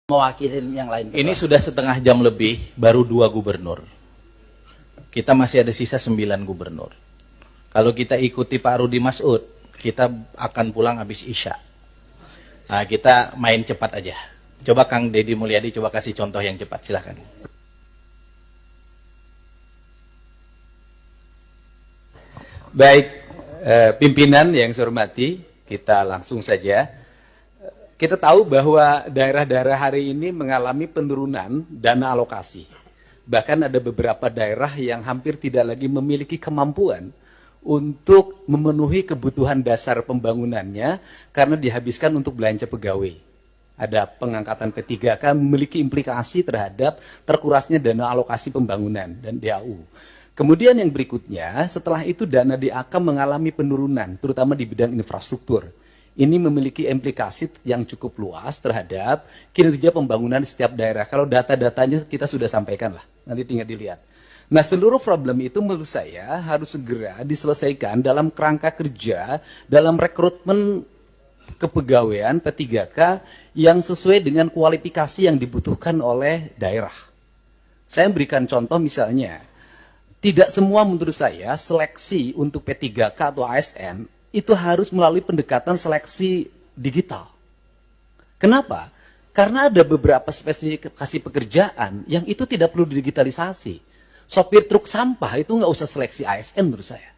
mewakili yang lain. Ini sudah setengah jam lebih, baru 2 gubernur. Kita masih ada sisa 9 gubernur. Kalau kita ikuti Pak Rudi Masud, kita akan pulang habis Isya. Nah, kita main cepat aja. Coba Kang Deddy Mulyadi, coba kasih contoh yang cepat, silahkan. Baik, pimpinan yang saya hormati, kita langsung saja. Kita tahu bahwa daerah-daerah hari ini mengalami penurunan dana alokasi. Bahkan ada beberapa daerah yang hampir tidak lagi memiliki kemampuan untuk memenuhi kebutuhan dasar pembangunannya karena dihabiskan untuk belanja pegawai. Ada pengangkatan P3K memiliki implikasi terhadap terkurasnya dana alokasi pembangunan dan DAU. Kemudian yang berikutnya, setelah itu dana DAK mengalami penurunan, terutama di bidang infrastruktur. Ini memiliki implikasi yang cukup luas terhadap kinerja pembangunan di setiap daerah. Kalau data-datanya kita sudah sampaikan lah, nanti tinggal dilihat. Nah, seluruh problem itu menurut saya harus segera diselesaikan dalam kerangka kerja, dalam rekrutmen kepegawaian P3K yang sesuai dengan kualifikasi yang dibutuhkan oleh daerah. Saya berikan contoh misalnya, tidak semua menurut saya seleksi untuk P3K atau ASN itu harus melalui pendekatan seleksi digital. Kenapa? Karena ada beberapa spesifikasi pekerjaan yang itu tidak perlu digitalisasi. Sopir truk sampah itu nggak usah seleksi ASN menurut saya.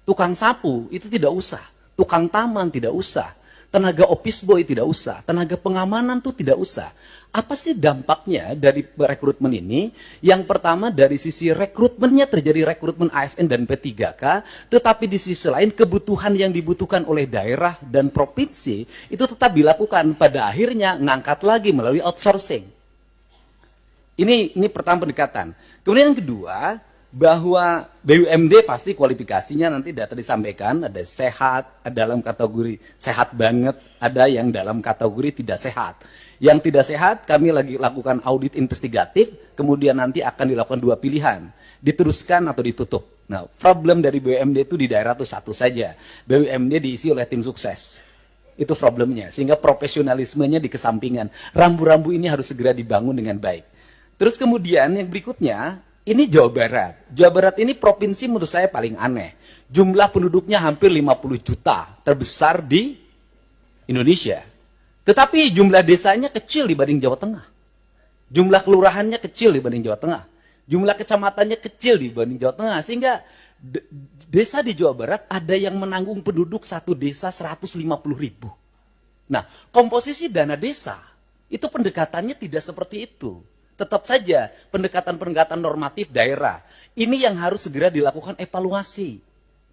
Tukang sapu itu tidak usah. Tukang taman tidak usah. Tenaga office boy tidak usah. Tenaga pengamanan itu tidak usah. Apa sih dampaknya dari rekrutmen ini? Yang pertama dari sisi rekrutmennya terjadi rekrutmen ASN dan P3K, tetapi di sisi lain kebutuhan yang dibutuhkan oleh daerah dan provinsi itu tetap dilakukan. Pada akhirnya ngangkat lagi melalui outsourcing. Ini pertama pendekatan. Kemudian yang kedua, bahwa BUMD pasti kualifikasinya nanti data disampaikan, ada sehat, ada dalam kategori sehat banget, ada yang dalam kategori tidak sehat. Yang tidak sehat kami lagi lakukan audit investigatif, kemudian nanti akan dilakukan 2 pilihan, diteruskan atau ditutup. Nah, problem dari BUMD itu di daerah itu satu saja, BUMD diisi oleh tim sukses. Itu problemnya, sehingga profesionalismenya dikesampingkan. Rambu-rambu ini harus segera dibangun dengan baik. Terus kemudian yang berikutnya, ini Jawa Barat. Jawa Barat ini provinsi menurut saya paling aneh. Jumlah penduduknya hampir 50 juta, terbesar di Indonesia. Tetapi jumlah desanya kecil dibanding Jawa Tengah. Jumlah kelurahannya kecil dibanding Jawa Tengah. Jumlah kecamatannya kecil dibanding Jawa Tengah. Sehingga desa di Jawa Barat ada yang menanggung penduduk satu desa 150.000. Nah, komposisi dana desa, itu pendekatannya tidak seperti itu. Tetap saja pendekatan-pendekatan normatif daerah. Ini yang harus segera dilakukan evaluasi.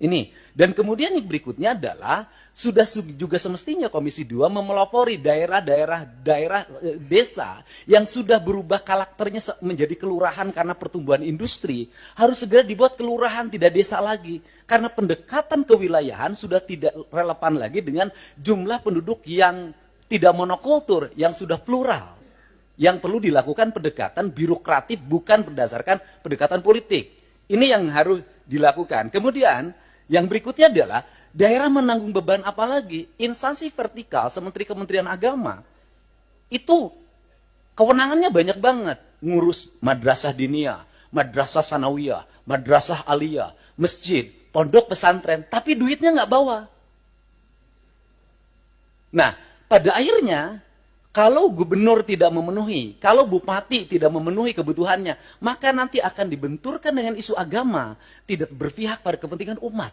Ini. Dan kemudian yang berikutnya adalah sudah juga semestinya Komisi 2 memelopori daerah-daerah desa yang sudah berubah karakternya menjadi kelurahan karena pertumbuhan industri. Harus segera dibuat kelurahan, tidak desa lagi. Karena pendekatan kewilayahan sudah tidak relevan lagi dengan jumlah penduduk yang tidak monokultur, yang sudah plural. Yang perlu dilakukan pendekatan birokratif bukan berdasarkan pendekatan politik. Ini yang harus dilakukan. Kemudian yang berikutnya adalah daerah menanggung beban apa lagi? Instansi vertikal seperti Kementerian Agama itu kewenangannya banyak banget. Ngurus madrasah diniyah, madrasah sanawiyah, madrasah aliyah, masjid, pondok pesantren, tapi duitnya nggak bawa. Nah, pada akhirnya kalau gubernur tidak memenuhi, kalau bupati tidak memenuhi kebutuhannya, maka nanti akan dibenturkan dengan isu agama, tidak berpihak pada kepentingan umat.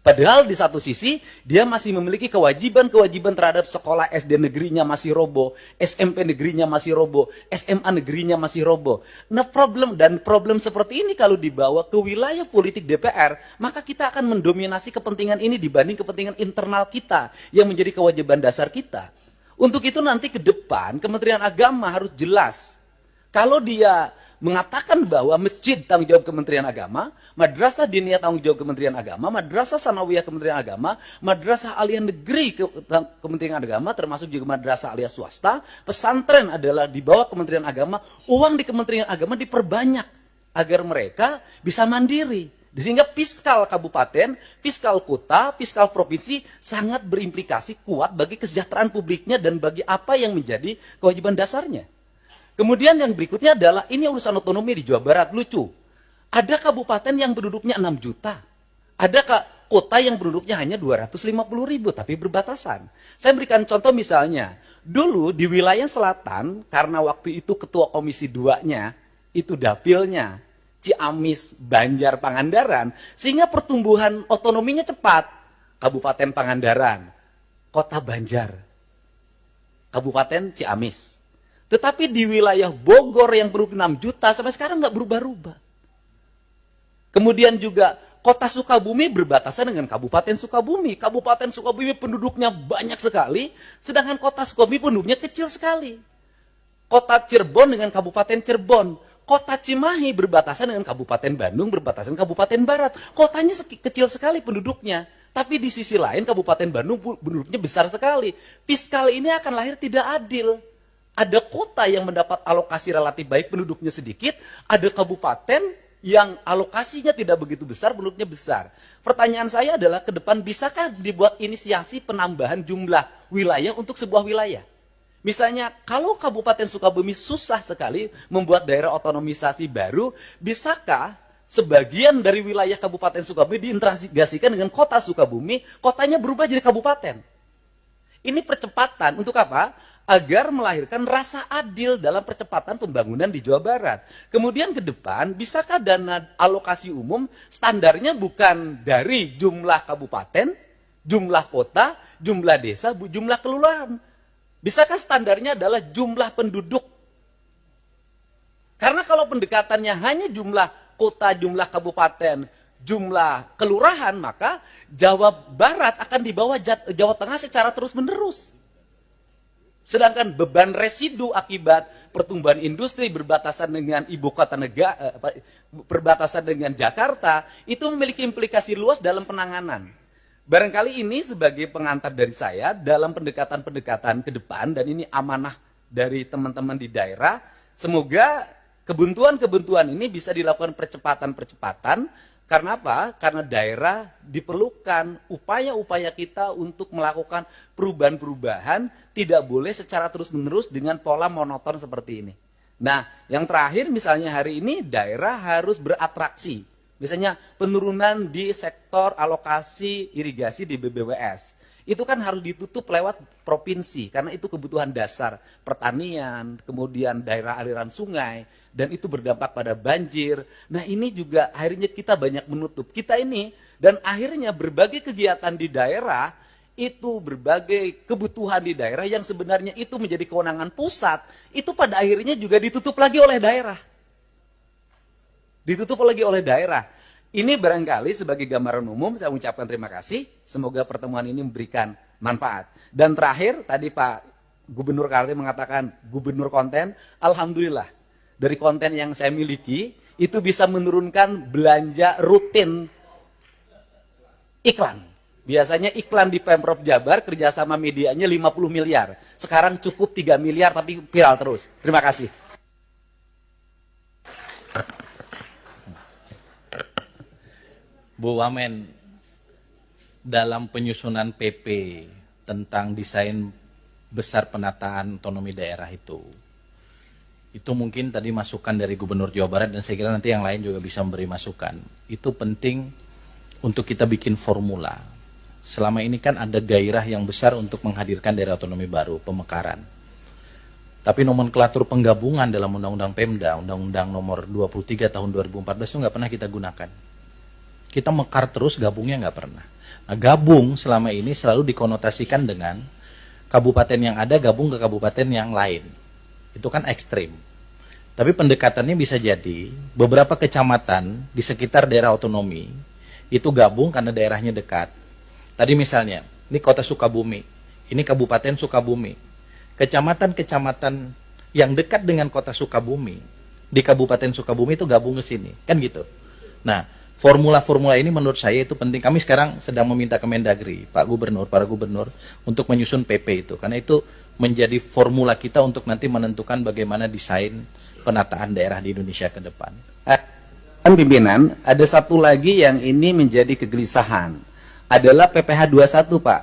Padahal di satu sisi, dia masih memiliki kewajiban-kewajiban terhadap sekolah SD negerinya masih roboh, SMP negerinya masih roboh, SMA negerinya masih roboh. Nah, problem seperti ini kalau dibawa ke wilayah politik DPR, maka kita akan mendominasi kepentingan ini dibanding kepentingan internal kita, yang menjadi kewajiban dasar kita. Untuk itu nanti ke depan Kementerian Agama harus jelas. Kalau dia mengatakan bahwa masjid tanggung jawab Kementerian Agama, madrasah diniyah tanggung jawab Kementerian Agama, madrasah sanawiyah Kementerian Agama, madrasah aliyah negeri Kementerian Agama, termasuk juga madrasah aliyah swasta, pesantren adalah di bawah Kementerian Agama, uang di Kementerian Agama diperbanyak agar mereka bisa mandiri. Sehingga fiskal kabupaten, fiskal kota, fiskal provinsi sangat berimplikasi kuat bagi kesejahteraan publiknya dan bagi apa yang menjadi kewajiban dasarnya. Kemudian yang berikutnya adalah, ini urusan otonomi di Jawa Barat, lucu. Ada kabupaten yang penduduknya 6 juta. Ada kota yang penduduknya hanya 250.000, tapi berbatasan. Saya berikan contoh misalnya, dulu di wilayah selatan, karena waktu itu ketua komisi 2-nya, itu dapilnya, Ciamis, Banjar, Pangandaran, sehingga pertumbuhan otonominya cepat. Kabupaten Pangandaran, Kota Banjar, Kabupaten Ciamis. Tetapi di wilayah Bogor yang penduduk 6 juta, sampai sekarang nggak berubah-ubah. Kemudian juga Kota Sukabumi berbatasan dengan Kabupaten Sukabumi. Kabupaten Sukabumi penduduknya banyak sekali, sedangkan Kota Sukabumi penduduknya kecil sekali. Kota Cirebon dengan Kabupaten Cirebon. Kota Cimahi berbatasan dengan Kabupaten Bandung, berbatasan Kabupaten Barat. Kotanya kecil sekali penduduknya. Tapi di sisi lain Kabupaten Bandung penduduknya besar sekali. Fiskal ini akan lahir tidak adil. Ada kota yang mendapat alokasi relatif baik, penduduknya sedikit. Ada kabupaten yang alokasinya tidak begitu besar, penduduknya besar. Pertanyaan saya adalah ke depan, bisakah dibuat inisiasi penambahan jumlah wilayah untuk sebuah wilayah? Misalnya, kalau Kabupaten Sukabumi susah sekali membuat daerah otonomisasi baru, bisakah sebagian dari wilayah Kabupaten Sukabumi diintegrasikan dengan kota Sukabumi, kotanya berubah jadi kabupaten? Ini percepatan untuk apa? Agar melahirkan rasa adil dalam percepatan pembangunan di Jawa Barat. Kemudian ke depan, bisakah dana alokasi umum standarnya bukan dari jumlah kabupaten, jumlah kota, jumlah desa, jumlah kelurahan? Bisakah standarnya adalah jumlah penduduk? Karena kalau pendekatannya hanya jumlah kota, jumlah kabupaten, jumlah kelurahan, maka Jawa Barat akan di bawah Jawa Tengah secara terus-menerus. Sedangkan beban residu akibat pertumbuhan industri berbatasan dengan ibu kota negara, berbatasan dengan Jakarta, itu memiliki implikasi luas dalam penanganan. Barangkali ini sebagai pengantar dari saya dalam pendekatan-pendekatan ke depan, dan ini amanah dari teman-teman di daerah. Semoga kebuntuan-kebuntuan ini bisa dilakukan percepatan-percepatan. Karena apa? Karena daerah diperlukan upaya-upaya kita untuk melakukan perubahan-perubahan, tidak boleh secara terus-menerus dengan pola monoton seperti ini. Nah, yang terakhir misalnya hari ini daerah harus beratraksi. Misalnya penurunan di sektor alokasi irigasi di BBWS. Itu kan harus ditutup lewat provinsi, karena itu kebutuhan dasar pertanian, kemudian daerah aliran sungai, dan itu berdampak pada banjir. Nah ini juga akhirnya kita banyak menutup. Kita ini, dan akhirnya berbagai kegiatan di daerah, itu berbagai kebutuhan di daerah yang sebenarnya itu menjadi kewenangan pusat, itu pada akhirnya juga ditutup lagi oleh daerah. Ditutup lagi oleh daerah. Ini barangkali sebagai gambaran umum, saya ucapkan terima kasih. Semoga pertemuan ini memberikan manfaat. Dan terakhir, tadi Pak Gubernur Kaltim mengatakan, Gubernur konten, alhamdulillah. Dari konten yang saya miliki, itu bisa menurunkan belanja rutin iklan. Biasanya iklan di Pemprov Jabar, kerjasama medianya 50 miliar. Sekarang cukup 3 miliar, tapi viral terus. Terima kasih. Bu Wamen, dalam penyusunan PP tentang desain besar penataan otonomi daerah itu mungkin tadi masukan dari Gubernur Jawa Barat, dan saya kira nanti yang lain juga bisa memberi masukan. Itu penting untuk kita bikin formula. Selama ini kan ada gairah yang besar untuk menghadirkan daerah otonomi baru, pemekaran. Tapi nomenklatur penggabungan dalam Undang-Undang Pemda, Undang-Undang nomor 23 tahun 2014 itu nggak pernah kita gunakan. Kita mekar terus, gabungnya nggak pernah. Nah, gabung selama ini selalu dikonotasikan dengan kabupaten yang ada gabung ke kabupaten yang lain. Itu kan ekstrim. Tapi pendekatannya bisa jadi beberapa kecamatan di sekitar daerah otonomi itu gabung karena daerahnya dekat. Tadi misalnya, ini kota Sukabumi, ini kabupaten Sukabumi. Kecamatan-kecamatan yang dekat dengan kota Sukabumi, di kabupaten Sukabumi itu gabung ke sini. Kan gitu. Nah, formula-formula ini menurut saya itu penting. Kami sekarang sedang meminta Kemendagri, Pak Gubernur, para gubernur, untuk menyusun PP itu. Karena itu menjadi formula kita untuk nanti menentukan bagaimana desain penataan daerah di Indonesia ke depan. Pimpinan, ada satu lagi yang ini menjadi kegelisahan. Adalah PPh 21, Pak.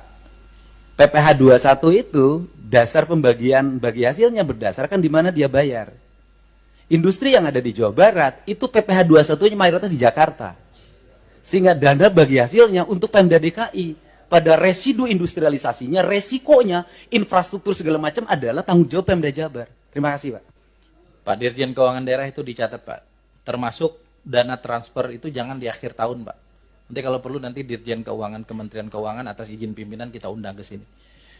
PPh 21 itu dasar pembagian bagi hasilnya berdasarkan di mana dia bayar. Industri yang ada di Jawa Barat itu PPh 21-nya mayoritas di Jakarta. Sehingga dana bagi hasilnya untuk Pemda DKI pada residu industrialisasinya, resikonya, infrastruktur segala macam adalah tanggung jawab Pemda Jabar. Terima kasih, Pak. Pak Dirjen Keuangan Daerah itu dicatat, Pak. Termasuk dana transfer itu jangan di akhir tahun, Pak. Nanti kalau perlu nanti Dirjen Keuangan, Kementerian Keuangan atas izin pimpinan kita undang ke sini.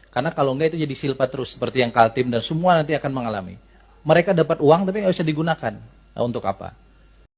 Karena kalau enggak itu jadi silpa terus, seperti yang Kaltim dan semua nanti akan mengalami. Mereka dapat uang tapi nggak bisa digunakan. Nah, untuk apa?